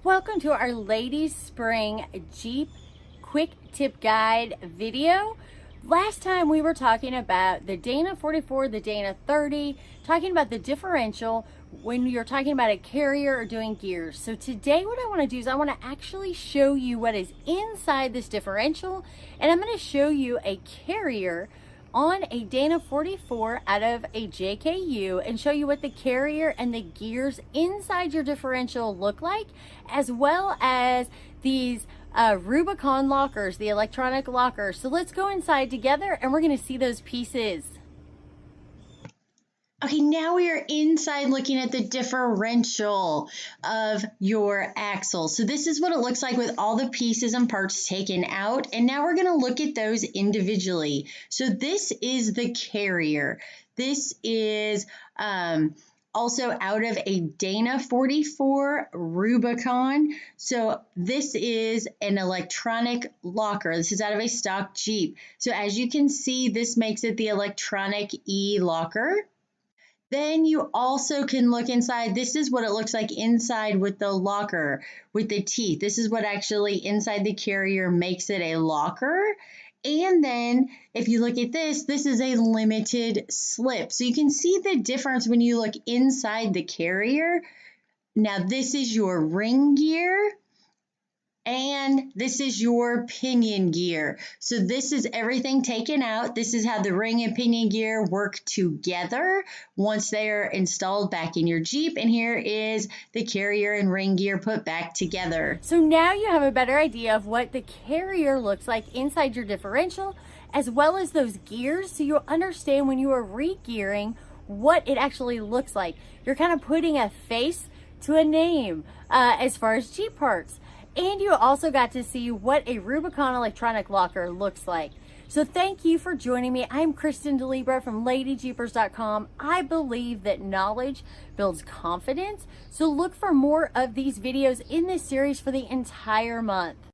Welcome to our Ladies Spring Jeep Quick Tip Guide video. Last time we were talking about the Dana 44, the Dana 30, talking about the differential when you're talking about a carrier or doing gears. So today what I want to do is I want to actually show you what is inside this differential, and I'm going to show you a carrier on a Dana 44 out of a JKU and show you what the carrier and the gears inside your differential look like, as well as these Rubicon lockers, the electronic lockers. So let's go inside together and we're going to see those pieces. Okay, now we are inside looking at the differential of your axle. So this is what it looks like with all the pieces and parts taken out. And now we're going to look at those individually. So this is the carrier. This is also out of a Dana 44 Rubicon. So this is an electronic locker. This is out of a stock Jeep. So as you can see, this makes it the electronic e-locker. Then you also can look inside. This is what it looks like inside with the locker, with the teeth. This is what actually inside the carrier makes it a locker. And then if you look at this, this is a limited slip. So you can see the difference when you look inside the carrier. Now this is your ring gear. And this is your pinion gear. So this is everything taken out. This is how the ring and pinion gear work together once they are installed back in your Jeep. And here is the carrier and ring gear put back together. So now you have a better idea of what the carrier looks like inside your differential, as well as those gears. So you'll understand when you are re-gearing what it actually looks like. You're kind of putting a face to a name as far as Jeep parts. And you also got to see what a Rubicon electronic locker looks like. So thank you for joining me. I'm Kristen DeLibra from LadyJeepers.com. I believe that knowledge builds confidence. So look for more of these videos in this series for the entire month.